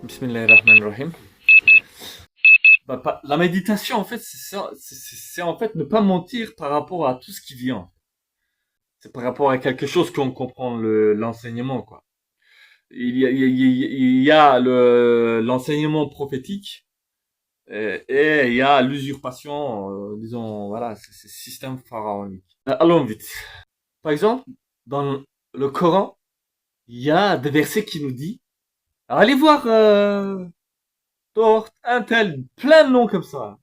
Bismillahirrahmanirrahim. La méditation, en fait, c'est en fait ne pas mentir par rapport à tout ce qui vient. C'est par rapport à quelque chose qu'on comprend l'enseignement, quoi. Il y a l'enseignement prophétique et il y a l'usurpation, disons, voilà, c'est système pharaonique. Allons vite. Par exemple, dans le Coran, il y a des versets qui nous disent, allez voir Thor, un tel, plein de noms comme ça.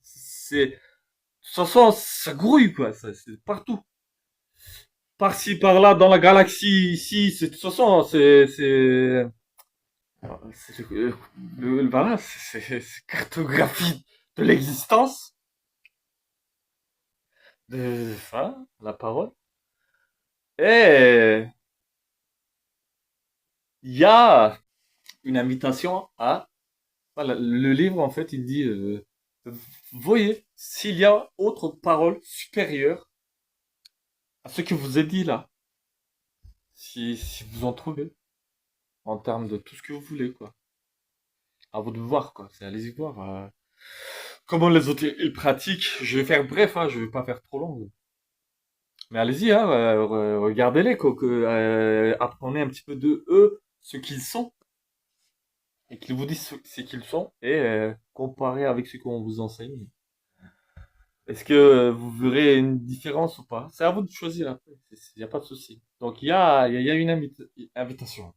De toute façon, ça grouille, quoi. C'est partout. Par-ci, par-là, dans la galaxie, ici, de toute façon, voilà, c'est cartographie de l'existence, voilà, la parole. Et il y a une invitation à, voilà, le livre, en fait, il dit, voyez, s'il y a autre parole supérieure à ce que vous ai dit là, si vous en trouvez, en termes de tout ce que vous voulez, quoi. À vous de voir, quoi. C'est allez-y voir. Comment les autres ils pratiquent. Je vais faire bref, hein, je vais pas faire trop long. Mais allez-y, hein, regardez-les, quoi, apprenez un petit peu de eux, ce qu'ils sont, et qu'ils vous disent ce qu'ils sont, et comparez avec ce qu'on vous enseigne. Est-ce que vous verrez une différence ou pas? C'est à vous de choisir après, il n'y a pas de souci. Donc il y a une invitation.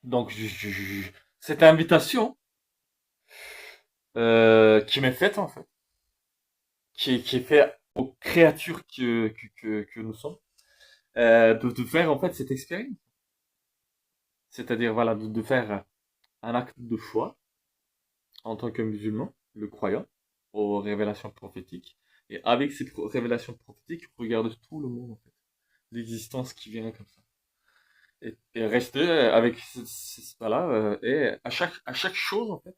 Donc cette invitation qui m'est faite en fait, qui est faite aux créatures que nous sommes, de faire en fait cette expérience. C'est-à-dire voilà, de faire un acte de foi en tant que musulman, le croyant, aux révélations prophétiques. Et avec ces révélations prophétiques, regarde tout le monde en fait, l'existence qui vient comme ça. Et rester avec voilà, et à chaque chose en fait,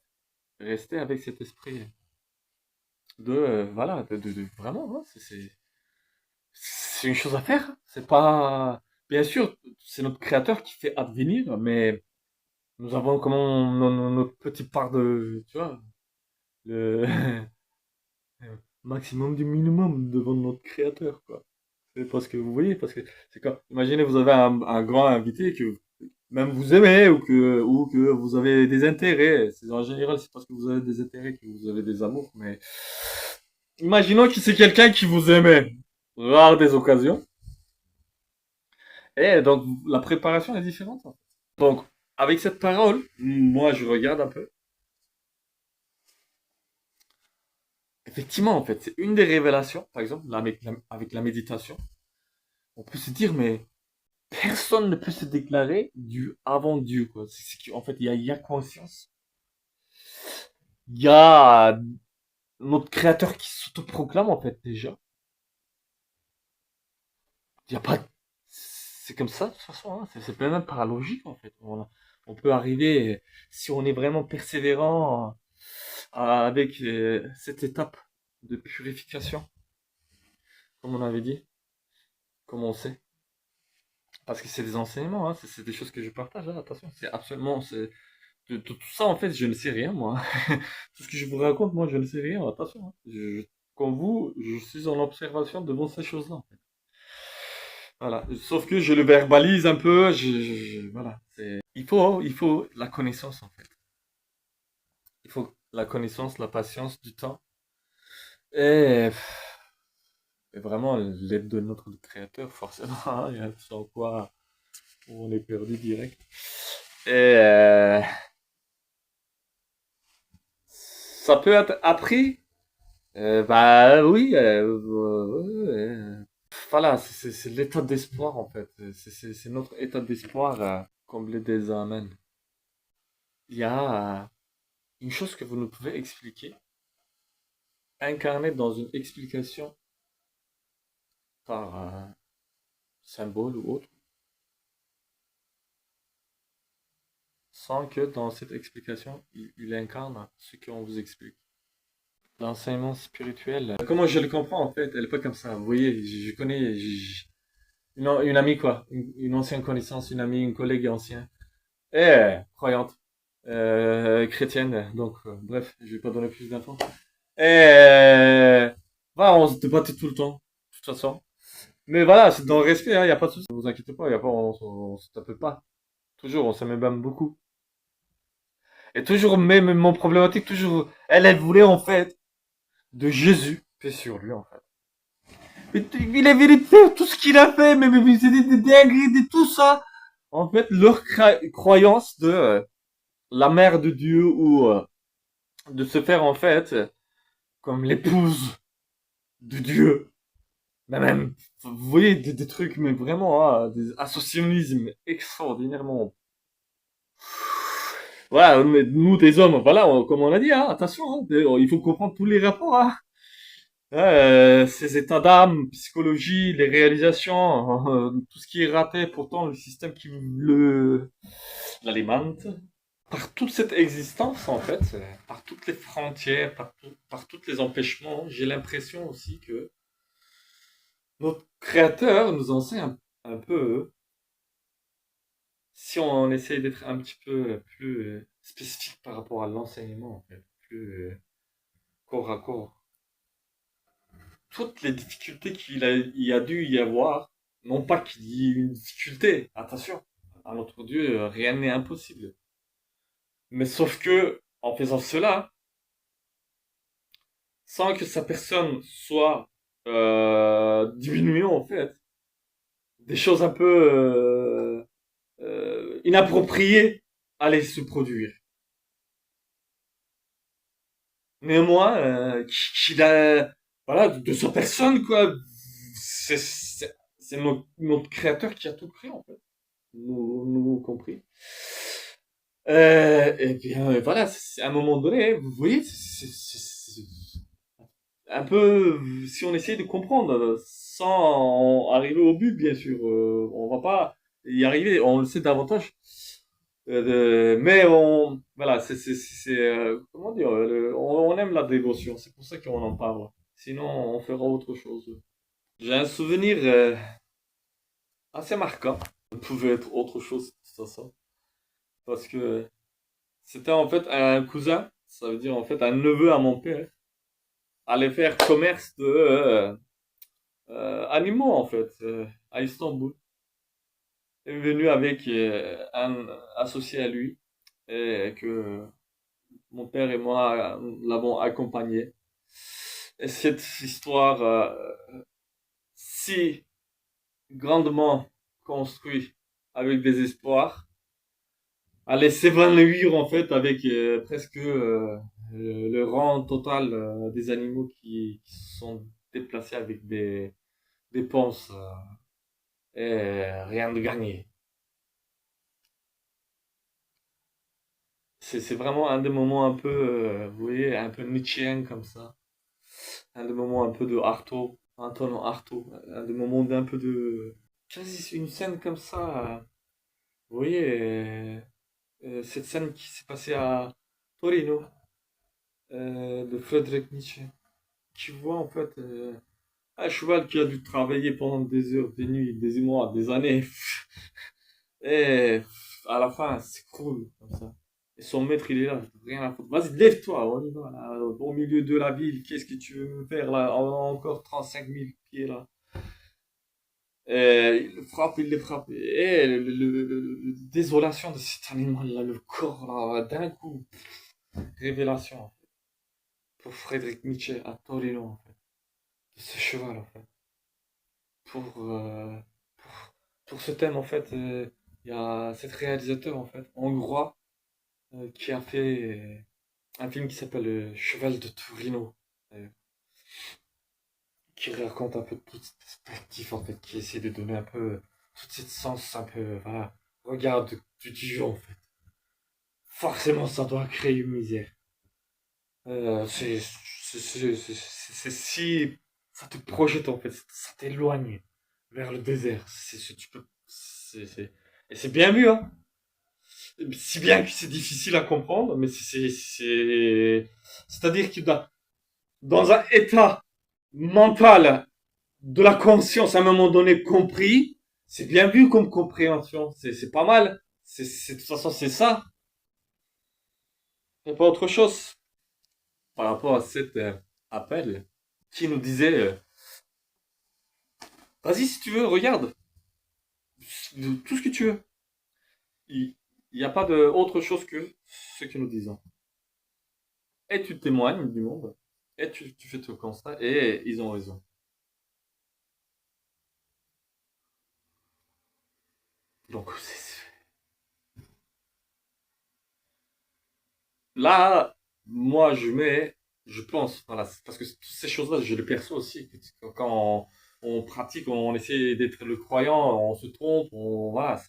rester avec cet esprit de voilà, vraiment, hein, c'est une chose à faire. C'est pas, bien sûr, c'est notre créateur qui fait advenir, mais nous avons comment notre petite part de, tu vois, le maximum du minimum devant notre créateur, quoi. C'est parce que vous voyez, parce que c'est quand, imaginez vous avez un grand invité que même vous aimez ou que vous avez des intérêts. En général, c'est parce que vous avez des intérêts que vous avez des amours, mais imaginons que c'est quelqu'un qui vous aimait. Rare des occasions. Et donc, la préparation est différente, hein. Donc, avec cette parole, moi, je regarde un peu. Effectivement, en fait, c'est une des révélations, par exemple, avec la méditation. On peut se dire, mais personne ne peut se déclarer Dieu avant Dieu, quoi. En fait, il y a conscience. Il y a notre créateur qui s'autoproclame, en fait, déjà. Il y a pas, c'est comme ça, de toute façon, hein. C'est plein par la logique, en fait. On peut arriver, si on est vraiment persévérant, avec cette étape de purification, comme on avait dit, comme on sait. Parce que c'est des enseignements, hein, c'est des choses que je partage, hein, attention, c'est absolument, de tout ça, en fait, je ne sais rien, moi. Tout ce que je vous raconte, moi, je ne sais rien, attention, hein. Comme vous, je suis en observation devant ces choses-là, en fait. Voilà. Sauf que je le verbalise un peu, voilà. Il faut la connaissance, en fait. Il faut la connaissance, la patience, du temps. Et, et vraiment l'aide de notre créateur, forcément, hein, il y a sans quoi on est perdu direct. Et Ça peut être appris. Bah oui. Voilà, c'est l'état d'espoir en fait. C'est notre état d'espoir comblé des amens. Il y a une chose que vous ne pouvez expliquer, incarnée dans une explication par symbole ou autre, sans que dans cette explication, il incarne ce qu'on vous explique. L'enseignement spirituel, comment je le comprends en fait, elle est pas comme ça. Vous voyez, je connais une amie quoi, une ancienne connaissance, une amie, une collègue ancienne, croyante, chrétienne, donc bref, je vais pas donner plus d'infos. Voilà, on se débattait tout le temps, de toute façon. Mais voilà, c'est dans le respect, il n'y a pas de souci. Ne vous inquiétez pas, y a pas, on se tape pas. Toujours, on s'aime même beaucoup. Et toujours, même mon problématique, toujours, elle voulait en fait de Jésus, paix sur lui en fait. Il a vérité, tout ce qu'il a fait, mais c'était des dingueries, de tout ça. En fait, leur croyance de la mère de Dieu ou de se faire en fait comme l'épouse de Dieu. Mais même, vous voyez, des trucs, mais vraiment, des associationnismes extraordinairement. Voilà, mais nous, des hommes, voilà, comme on a dit, hein, attention, hein, il faut comprendre tous les rapports, hein. Ces états d'âme, psychologie, les réalisations, tout ce qui est raté, pourtant le système qui l'alimente. Par toute cette existence, en fait, par toutes les frontières, par tous les empêchements, j'ai l'impression aussi que notre créateur nous enseigne un peu, si on essaye d'être un petit peu plus spécifique par rapport à l'enseignement, en fait, plus corps à corps. Toutes les difficultés il y a dû y avoir, non pas qu'il y ait une difficulté, attention, à notre Dieu, rien n'est impossible. Mais sauf que, en faisant cela, sans que sa personne soit diminuée, en fait, des choses un peu inappropriées allaient se produire. Néanmoins, qu'il a, voilà, de sa personne, quoi. C'est notre créateur qui a tout créé, en fait. Nous compris. Et bien, voilà, à un moment donné, vous voyez, c'est un peu, si on essaye de comprendre, sans arriver au but, bien sûr, on va pas y arriver, on le sait davantage. Mais voilà, comment dire, on aime la dévotion, c'est pour ça qu'on en parle. Sinon, on fera autre chose. J'ai un souvenir assez marquant. Ça pouvait être autre chose, de toute façon. Parce que c'était en fait un cousin, ça veut dire en fait un neveu à mon père, allait faire commerce de animaux en fait, à Istanbul. Il est venu avec un associé à lui et que mon père et moi l'avons accompagné. Et cette histoire si grandement construite avec des espoirs allait s'évanouir en fait avec presque le rang total des animaux qui se sont déplacés avec des dépenses et rien de gagné. C'est vraiment un des moments un peu, vous voyez, un peu nietzschéen comme ça. Un des moments un peu de Artaud, Antonin Artaud. Un des moments d'un peu de... Quasi une scène comme ça. Vous voyez, cette scène qui s'est passée à Torino, de Friedrich Nietzsche. Tu vois en fait un cheval qui a dû travailler pendant des heures, des nuits, des mois, des années. Et à la fin, c'est cool comme ça. Et son maître, il est là, rien à foutre. Vas-y, lève-toi, on y va, là, au milieu de la ville. Qu'est-ce que tu veux faire là? On a encore 35 000 pieds là. Et il le frappe, il le frappe. Et désolation de cet animal là, le corps là, d'un coup. Révélation pour Friedrich Nietzsche à Torino en fait. De ce cheval en fait. Pour, euh, pour, pour ce thème en fait, il y a cet réalisateur en fait, hongrois, qui a fait un film qui s'appelle Cheval de Tourino, euh, qui raconte un peu toute cette perspective, en fait, qui essaie de donner un peu toute cette sens, un peu, voilà, regarde du Dieu, en fait. Forcément, ça doit créer une misère. Si ça te projette, en fait, ça t'éloigne vers le désert. Tu peux, et c'est bien mieux, hein. Si bien que c'est difficile à comprendre, mais c'est-à-dire que dans un état mental de la conscience à un moment donné compris, c'est bien vu comme compréhension. C'est pas mal. De toute façon, c'est ça. Et pas autre chose. Par rapport à cet appel qui nous disait, vas-y si tu veux, regarde. Tout ce que tu veux. Il n'y a pas de autre chose que ce que nous disons. Et tu témoignes du monde. Et tu fais ton constat. Et ils ont raison. Donc, là, moi, je pense, voilà, parce que toutes ces choses-là, je les perçois aussi. Quand on pratique, on essaie d'être le croyant, on se trompe, voilà,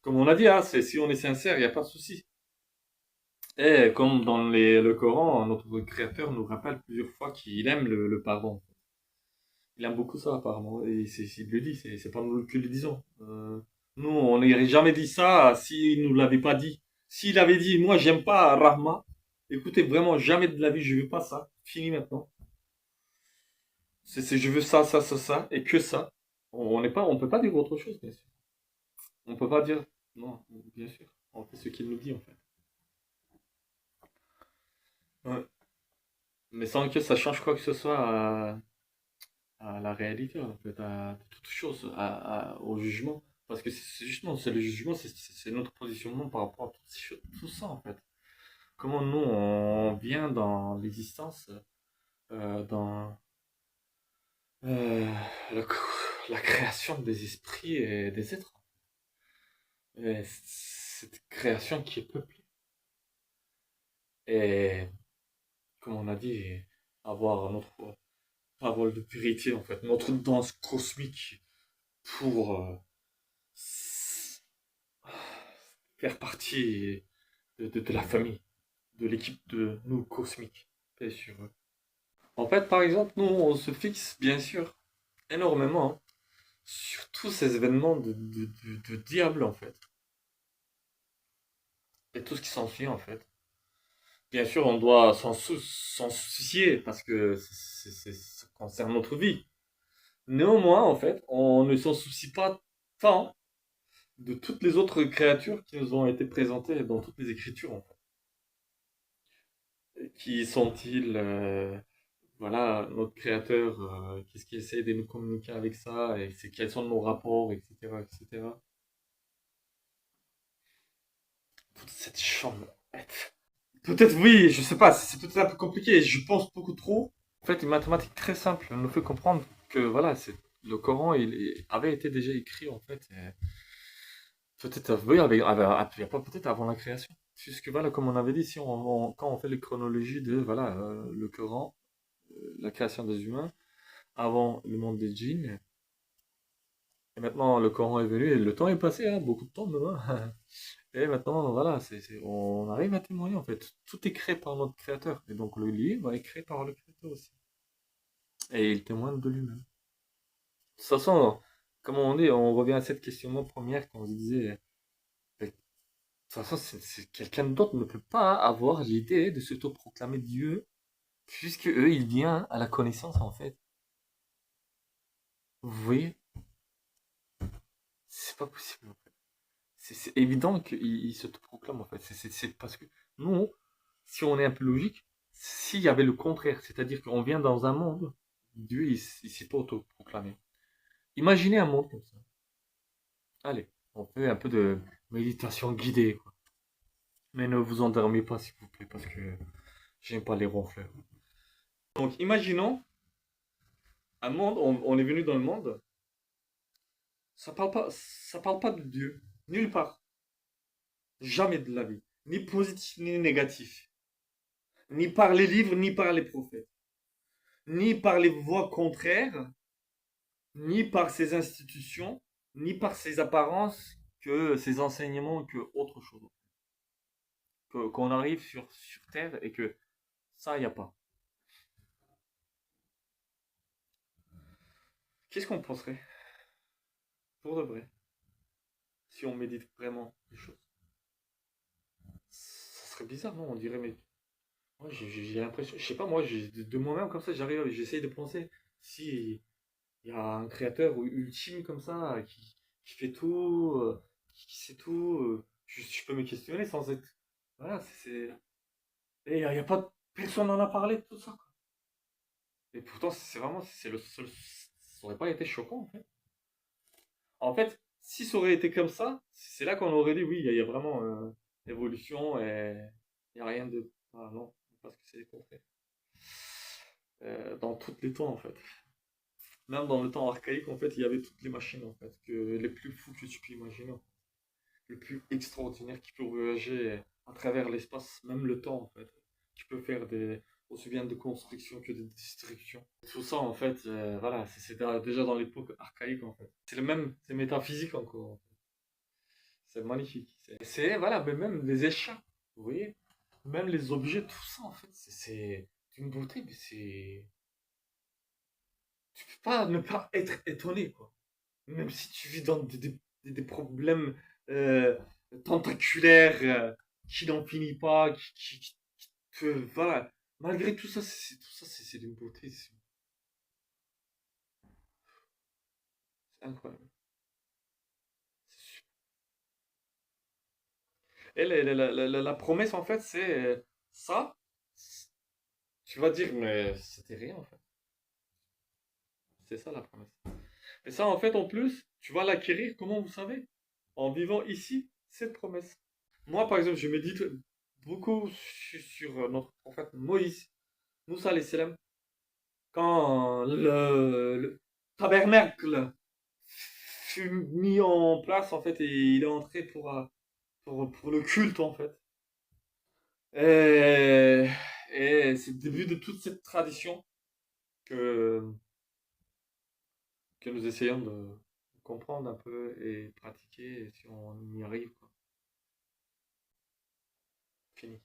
comme on a dit, hein, si on est sincère, il n'y a pas de souci. Et comme dans le Coran, notre Créateur nous rappelle plusieurs fois qu'il aime le pardon. Il aime beaucoup ça, apparemment. Et il le dit, c'est pas nous qui le disons. Nous, on n'aurait jamais dit ça s'il nous l'avait pas dit. S'il avait dit, moi, j'aime pas Rahma, écoutez, vraiment, jamais de la vie, je veux pas ça. Fini maintenant. Je veux ça, ça, ça, ça, et que ça. On peut pas dire autre chose, bien sûr. On peut pas dire, non, bien sûr. On fait ce qu'il nous dit, en fait. Ouais. Mais sans que ça change quoi que ce soit à la réalité, en fait, à toute chose, au jugement. Parce que justement, c'est le jugement, c'est notre positionnement par rapport à tout ça, en fait. Comment nous, on vient dans l'existence, dans euh, la, la création des esprits et des êtres. Et cette création qui est peuplée. Et comme on a dit, avoir notre parole de vérité, en fait, notre danse cosmique pour faire partie de la famille, de l'équipe de nous cosmiques. Bien sûr. En fait, par exemple, nous, on se fixe, bien sûr, énormément, hein, sur tous ces événements de diable, en fait. Et tout ce qui s'ensuit, en fait. Bien sûr, on doit s'en soucier parce que ça concerne notre vie. Néanmoins, en fait, on ne s'en soucie pas tant de toutes les autres créatures qui nous ont été présentées dans toutes les écritures, en fait. Qui sont-ils voilà, notre créateur, qu'est-ce qui essaie de nous communiquer avec ça, et quels sont nos rapports, etc., etc. Toute cette chambre. Peut-être oui, je sais pas, c'est peut-être un peu compliqué, je pense beaucoup trop. En fait, une mathématique très simple nous fait comprendre que voilà, le Coran avait été déjà écrit en fait, peut-être oui, il y a pas peut-être avant la création. Puisque voilà, comme on avait dit, si quand on fait les chronologies de voilà, le Coran, la création des humains, avant le monde des djinns, et maintenant le Coran est venu, et le temps est passé, hein, beaucoup de temps maintenant. Et maintenant, voilà, on arrive à témoigner en fait. Tout est créé par notre créateur. Et donc le livre est créé par le créateur aussi. Et il témoigne de lui-même. De toute façon, comme on dit, on revient à cette question première quand on se disait, de toute façon, quelqu'un d'autre ne peut pas avoir l'idée de s'autoproclamer Dieu, puisque eux, il vient à la connaissance en fait. Vous voyez, c'est pas possible en fait. C'est évident qu'il s'autoproclame en fait. C'est parce que nous, si on est un peu logique, s'il y avait le contraire, c'est-à-dire qu'on vient dans un monde, Dieu, il s'est pas autoproclamé. Imaginez un monde comme ça. Allez, on fait un peu de méditation guidée, quoi. Mais ne vous endormez pas, s'il vous plaît, parce que j'aime pas les ronfleurs. Donc, imaginons un monde, on est venu dans le monde, ça parle pas de Dieu, nulle part, jamais de la vie, ni positif ni négatif. ni par les livres, ni par les prophètes, ni par les voies contraires, ni par ces institutions, ni par ces apparences, que ces enseignements, que autre chose. Qu'on arrive sur Terre et que ça, il n'y a pas. Qu'est-ce qu'on penserait, pour de vrai, si on médite vraiment les choses? Ça serait bizarre, non? On dirait, mais moi, j'ai l'impression, je sais pas, moi, de moi-même, comme ça, j'arrive, j'essaye de penser si il y a un créateur ultime comme ça, qui fait tout, qui sait tout, je peux me questionner sans être. Voilà, et il y a pas. Personne n'en a parlé de tout ça, quoi. Et pourtant, c'est vraiment. C'est le seul. Ça aurait pas été choquant, en fait. En fait, si ça aurait été comme ça, c'est là qu'on aurait dit oui, il y a vraiment évolution et il n'y a rien de. Ah non, parce que c'est le contraire. Dans tous les temps, en fait. Même dans le temps archaïque, en fait, il y avait toutes les machines, en fait, que les plus fous que tu peux imaginer, le plus extraordinaire qui peut voyager à travers l'espace, même le temps, en fait, qui peut faire aussi bien de construction que de destruction. Tout ça, en fait, voilà, déjà dans l'époque archaïque, en fait. C'est le même, c'est métaphysique encore. C'est magnifique. Voilà, mais même les échappes, vous voyez, même les objets, tout ça, en fait, c'est d'une beauté, mais c'est. Tu peux pas ne pas être étonné, quoi. Même si tu vis dans des problèmes euh, tentaculaires qui n'en finit pas, voilà. Malgré tout ça, c'est d'une beauté, c'est incroyable. C'est super. Et la promesse, en fait, c'est ça. Tu vas dire, mais c'était rien, en fait. C'est ça la promesse. Et ça, en fait, en plus, tu vas l'acquérir, comment vous savez? En vivant ici, cette promesse. Moi, par exemple, je médite beaucoup sur notre prophète Moïse, Moussa alayhi salam, quand le tabernacle fut mis en place, en fait, et il est entré pour le culte, en fait. Et, et c'est le début de toute cette tradition que, que nous essayons de comprendre un peu et pratiquer, et si on y arrive, quoi. Fini.